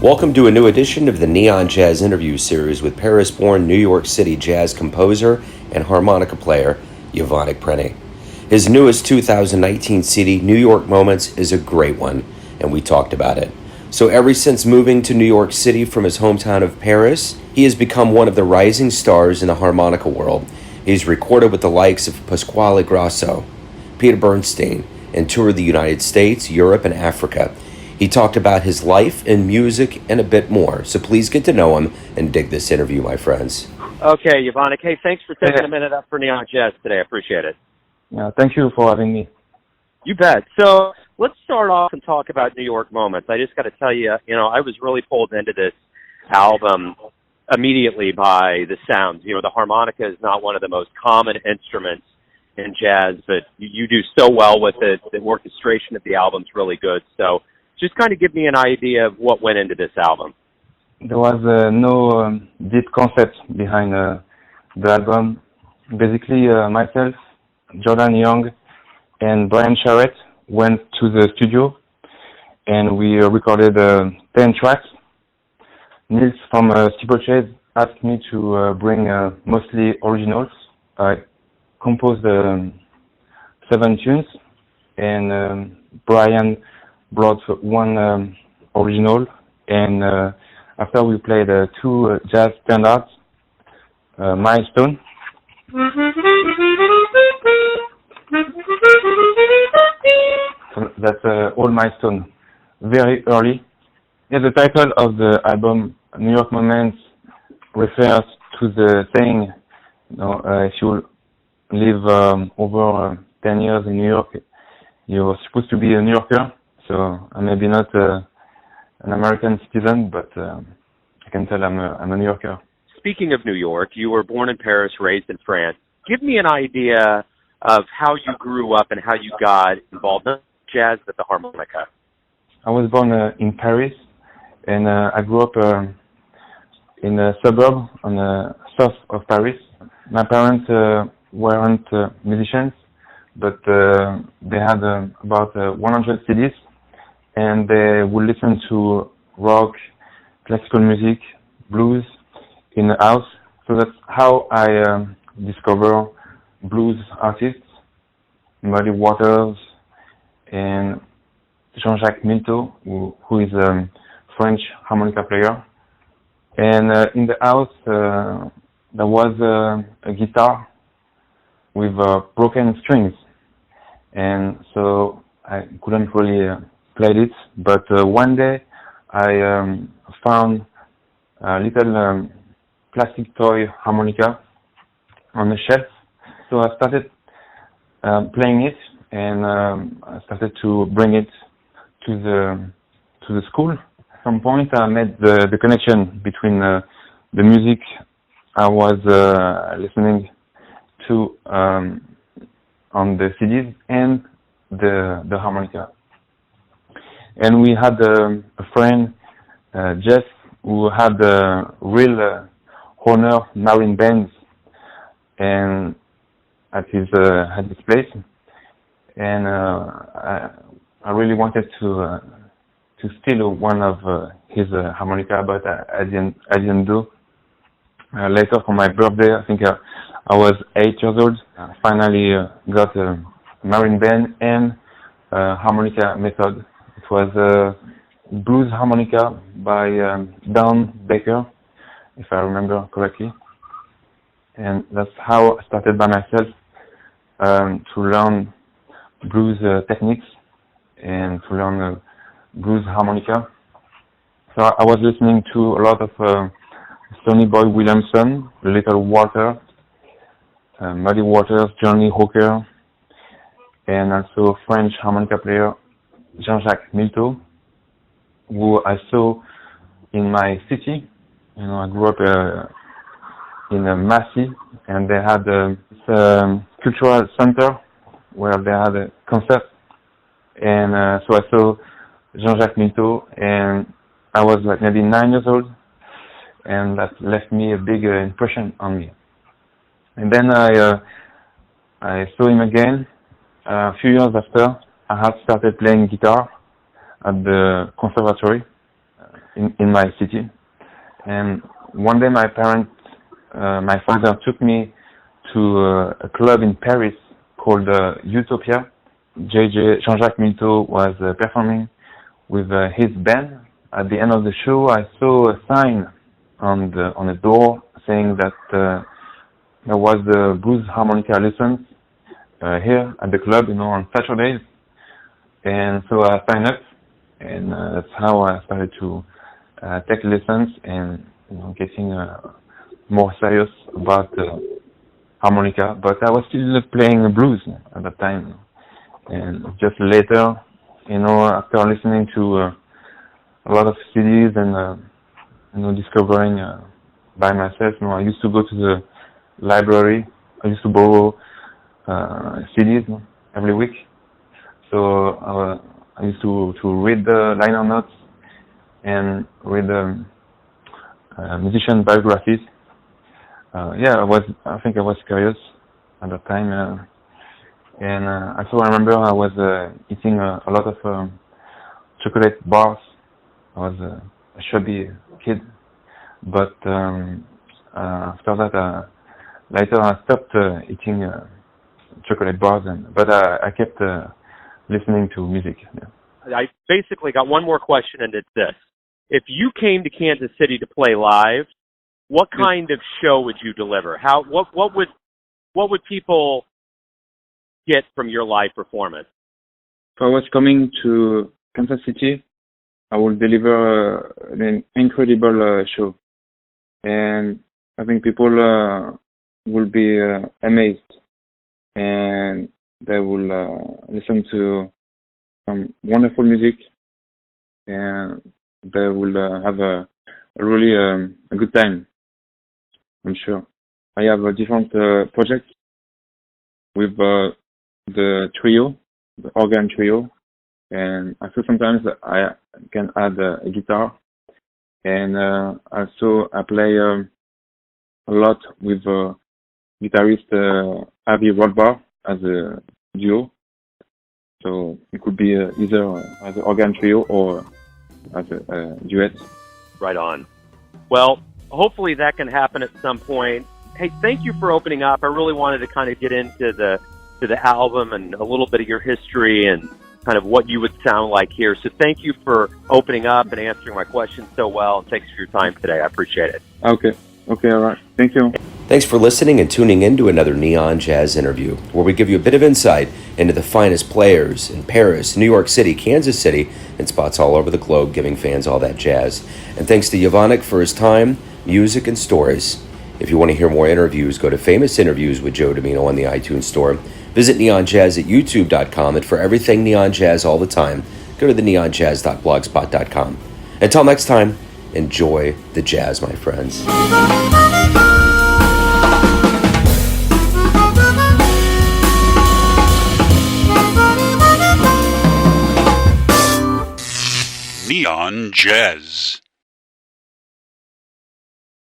Welcome to a new edition of the Neon Jazz Interview Series with Paris-born New York City jazz composer and harmonica player Yvonnick Prene. His newest 2019 CD, New York Moments, is a great one, and we talked about it. So ever since moving to New York City from his hometown of Paris, he has become one of the rising stars in the harmonica world. He's recorded with the likes of Pasquale Grasso, Peter Bernstein, and toured the United States, Europe, and Africa. He talked about his life and music and a bit more. So please get to know him and dig this interview, my friends. Okay, Yvonnick. Hey, thanks for taking a minute up for Neon Jazz today. I appreciate it. Yeah, thank you for having me. You bet. So let's start off and talk about New York Moments. I just got to tell you, I was really pulled into this album immediately by the sounds. The harmonica is not one of the most common instruments in jazz, but you do so well with it. The orchestration of the album's really good. So just kind of give me an idea of what went into this album. There was no deep concept behind the album. Basically, myself, Jordan Young, and Brian Charrett went to the studio, and we recorded 10 tracks. Nils from Steeplechase asked me to bring mostly originals. I composed 7 tunes, and Brian brought one original, and after we played 2 jazz standards, Milestone. So that's all Milestone, very early. Yeah, the title of the album, New York Moments, refers to the saying, if you live over 10 years in New York, you're supposed to be a New Yorker. So I'm maybe not an American citizen, but I can tell I'm a New Yorker. Speaking of New York, you were born in Paris, raised in France. Give me an idea of how you grew up and how you got involved in jazz with the harmonica. I was born in Paris, and I grew up in a suburb on the south of Paris. My parents weren't musicians, but they had about 100 CDs, and they would listen to rock, classical music, blues in the house. So that's how I discover blues artists, Muddy Waters and Jean-Jacques Milteau, who is a French harmonica player. And in the house, there was a guitar with broken strings. And so I couldn't really play it. But one day I found a little plastic toy harmonica on the shelf. So I started playing it, and I started to bring it to the school. At some point I made the connection between the music I was listening to on the CDs and the harmonica. And we had a friend, Jeff, who had a real Horner marine bands and at his place, and I really wanted to steal one of his harmonica, but I didn't do. Later for my birthday, I think I was 8 years old. I finally got a marine band and harmonica method. It was a blues harmonica by Don Baker, if I remember correctly. And that's how I started by myself to learn blues techniques and to learn blues harmonica. So I was listening to a lot of Sonny Boy Williamson, Little Walter, Muddy Waters, Johnny Hooker, and also French harmonica player Jean-Jacques Milteau, who I saw in my city. I grew up in Massy, and they had this cultural center where they had a concert. And so I saw Jean-Jacques Milteau, and I was like maybe 9 years old, and that left me a big impression on me. And then I saw him again a few years after. I had started playing guitar at the conservatory. in my city. And one day my father took me to a club in Paris called Utopia. Jean-Jacques Milteau was performing with his band. At the end of the show, I saw a sign on the door saying that there was the blues harmonica lessons here at the club, on Saturdays. And so I signed up, and that's how I started to take lessons and getting more serious about harmonica. But I was still playing blues at that time, and just later, after listening to a lot of CDs and discovering by myself, I used to go to the library. I used to borrow CDs every week. So I used to read the liner notes and read musician biographies. I think I was curious at that time, and also I remember I was eating a lot of chocolate bars. I was a chubby kid, but after that, later I stopped eating chocolate bars, but I kept listening to music. Yeah. I basically got one more question, and it's this. If you came to Kansas City to play live, what kind of show would you deliver? What would people get from your live performance? If I was coming to Kansas City, I would deliver an incredible show, and I think people will be amazed, and they will listen to some wonderful music, and they will have a really a good time, I'm sure. I have a different project with the trio, the organ trio, and also sometimes I can add a guitar, and also I play a lot with guitarist Avi Rothbard as a duo. So it could be either as an organ trio or as a duet. Right on. Well, hopefully that can happen at some point. Hey, thank you for opening up. I really wanted to kind of get into the album and a little bit of your history and kind of what you would sound like here. So thank you for opening up and answering my questions so well. And thanks for your time today. I appreciate it. Okay, all right. Thank you. Thanks for listening and tuning in to another Neon Jazz interview, where we give you a bit of insight into the finest players in Paris, New York City, Kansas City, and spots all over the globe, giving fans all that jazz. And thanks to Yvonnick for his time, music, and stories. If you want to hear more interviews, go to Famous Interviews with Joe Domino on the iTunes Store. Visit Neon Jazz at youtube.com, and for everything Neon Jazz all the time, go to the neonjazz.blogspot.com. Until next time, enjoy the jazz, my friends. Neon Jazz.